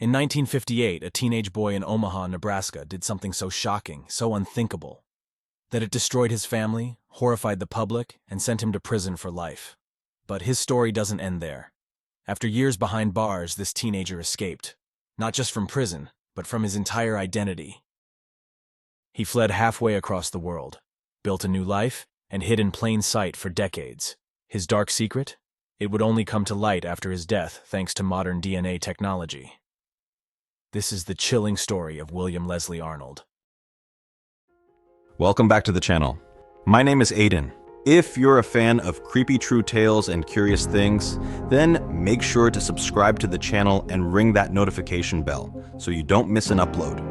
In 1958, a teenage boy in Omaha, Nebraska did something so shocking, so unthinkable, that it destroyed his family, horrified the public, and sent him to prison for life. But his story doesn't end there. After years behind bars, this teenager escaped, not just from prison, but from his entire identity. He fled halfway across the world, built a new life, and hid in plain sight for decades. His dark secret? It would only come to light after his death thanks to modern DNA technology. This is the chilling story of William Leslie Arnold. Welcome back to the channel. My name is Aiden. If you're a fan of creepy true tales and curious things, then make sure to subscribe to the channel and ring that notification bell so you don't miss an upload.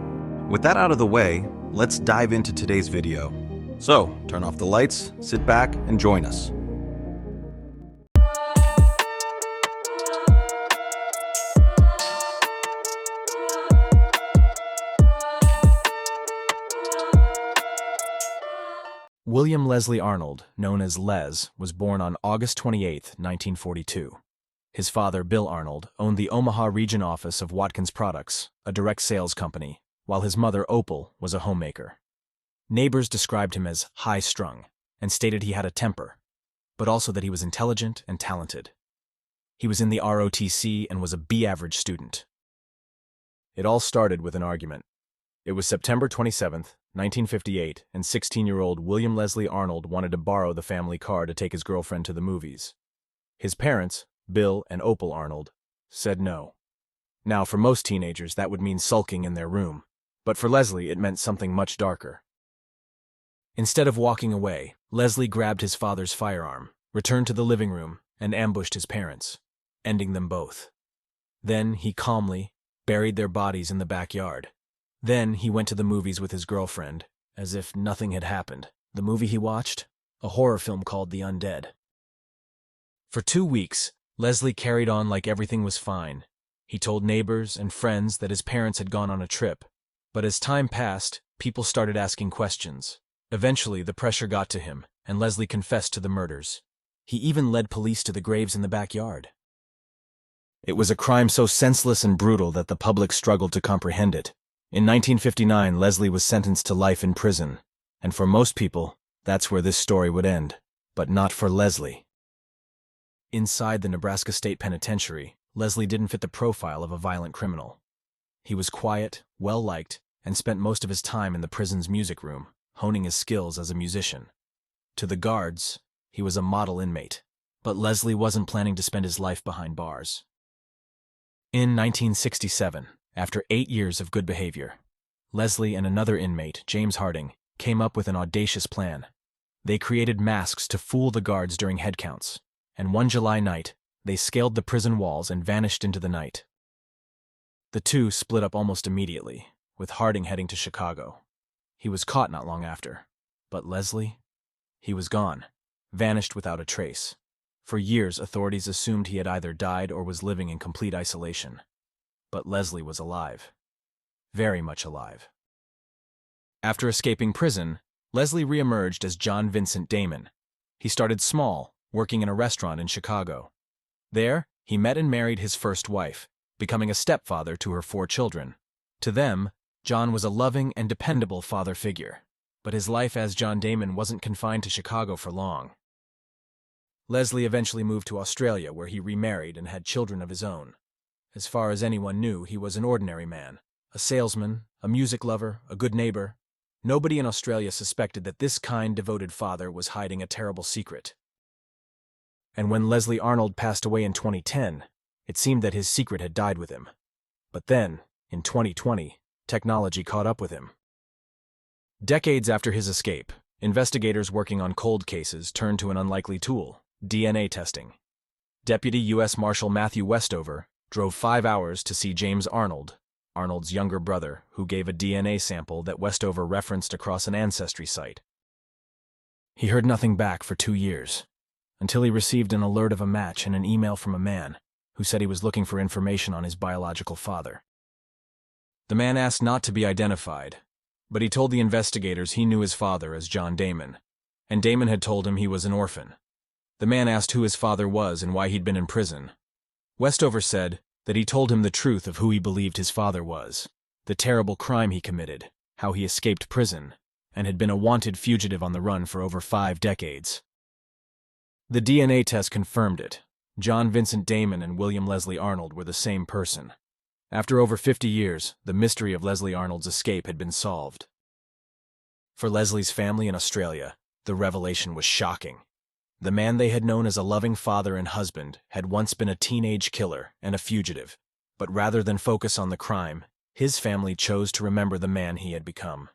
With that out of the way, let's dive into today's video. So, turn off the lights, sit back, and join us. William Leslie Arnold, known as Les, was born on August 28, 1942. His father, Bill Arnold, owned the Omaha region office of Watkins Products, a direct sales company, while his mother, Opal, was a homemaker. Neighbors described him as high-strung and stated he had a temper, but also that he was intelligent and talented. He was in the ROTC and was a B-average student. It all started with an argument. It was September 27, 1958, and 16-year-old William Leslie Arnold wanted to borrow the family car to take his girlfriend to the movies. His parents, Bill and Opal Arnold, said no. Now, for most teenagers, that would mean sulking in their room, but for Leslie, it meant something much darker. Instead of walking away, Leslie grabbed his father's firearm, returned to the living room, and ambushed his parents, ending them both. Then he calmly buried their bodies in the backyard. Then he went to the movies with his girlfriend, as if nothing had happened. The movie he watched? A horror film called The Undead. For 2 weeks, Leslie carried on like everything was fine. He told neighbors and friends that his parents had gone on a trip. But as time passed, people started asking questions. Eventually, the pressure got to him, and Leslie confessed to the murders. He even led police to the graves in the backyard. It was a crime so senseless and brutal that the public struggled to comprehend it. In 1959, Leslie was sentenced to life in prison, and for most people, that's where this story would end. But not for Leslie. Inside the Nebraska State Penitentiary, Leslie didn't fit the profile of a violent criminal. He was quiet, well-liked, and spent most of his time in the prison's music room, honing his skills as a musician. To the guards, he was a model inmate, but Leslie wasn't planning to spend his life behind bars. In 1967, after 8 years of good behavior, Leslie and another inmate, James Harding, came up with an audacious plan. They created masks to fool the guards during head counts, and one July night, they scaled the prison walls and vanished into the night. The two split up almost immediately, with Harding heading to Chicago. He was caught not long after. But Leslie? He was gone, vanished without a trace. For years, authorities assumed he had either died or was living in complete isolation. But Leslie was alive. Very much alive. After escaping prison, Leslie reemerged as John Vincent Damon. He started small, working in a restaurant in Chicago. There, he met and married his first wife, becoming a stepfather to her 4 children. To them, John was a loving and dependable father figure. But his life as John Damon wasn't confined to Chicago for long. Leslie eventually moved to Australia, where he remarried and had children of his own. As far as anyone knew, he was an ordinary man, a salesman, a music lover, a good neighbor. Nobody in Australia suspected that this kind, devoted father was hiding a terrible secret. And when Leslie Arnold passed away in 2010, it seemed that his secret had died with him. But then, in 2020, technology caught up with him. Decades after his escape, investigators working on cold cases turned to an unlikely tool: DNA testing. Deputy U.S. Marshal Matthew Westover drove 5 hours to see James Arnold, Arnold's younger brother, who gave a DNA sample that Westover referenced across an ancestry site. He heard nothing back for 2 years, until he received an alert of a match in an email from a man who said he was looking for information on his biological father. The man asked not to be identified, but he told the investigators he knew his father as John Damon, and Damon had told him he was an orphan. The man asked who his father was and why he'd been in prison. Westover said, that he told him the truth of who he believed his father was, the terrible crime he committed, how he escaped prison, and had been a wanted fugitive on the run for over 5 decades. The DNA test confirmed it. John Vincent Damon and William Leslie Arnold were the same person. After over 50 years, the mystery of Leslie Arnold's escape had been solved. For Leslie's family in Australia, the revelation was shocking. The man they had known as a loving father and husband had once been a teenage killer and a fugitive, but rather than focus on the crime, his family chose to remember the man he had become.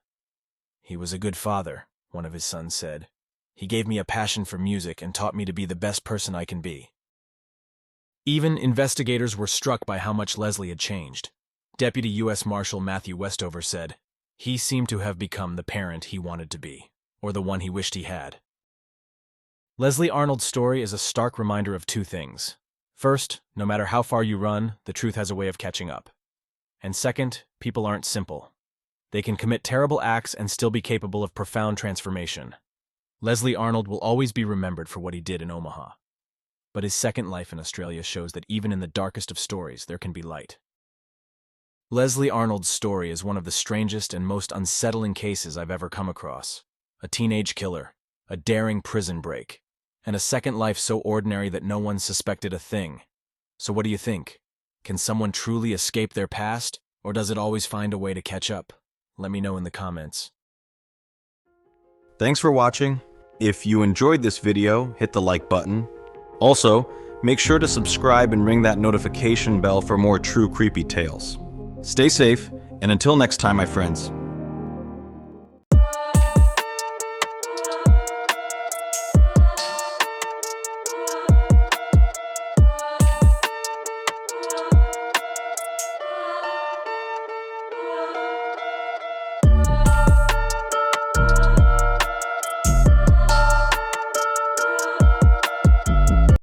"He was a good father," one of his sons said. "He gave me a passion for music and taught me to be the best person I can be." Even investigators were struck by how much Leslie had changed. Deputy U.S. Marshal Matthew Westover said, "He seemed to have become the parent he wanted to be, or the one he wished he had." Leslie Arnold's story is a stark reminder of 2 things. First, no matter how far you run, the truth has a way of catching up. And second, people aren't simple. They can commit terrible acts and still be capable of profound transformation. Leslie Arnold will always be remembered for what he did in Omaha. But his second life in Australia shows that even in the darkest of stories, there can be light. Leslie Arnold's story is one of the strangest and most unsettling cases I've ever come across. A teenage killer, a daring prison break, and a second life so ordinary that no one suspected a thing. So what do you think? Can someone truly escape their past, or does it always find a way to catch up? Let me know in the comments. Thanks for watching. If you enjoyed this video, hit the like button. Also, make sure to subscribe and ring that notification bell for more true creepy tales. Stay safe, and until next time, my friends,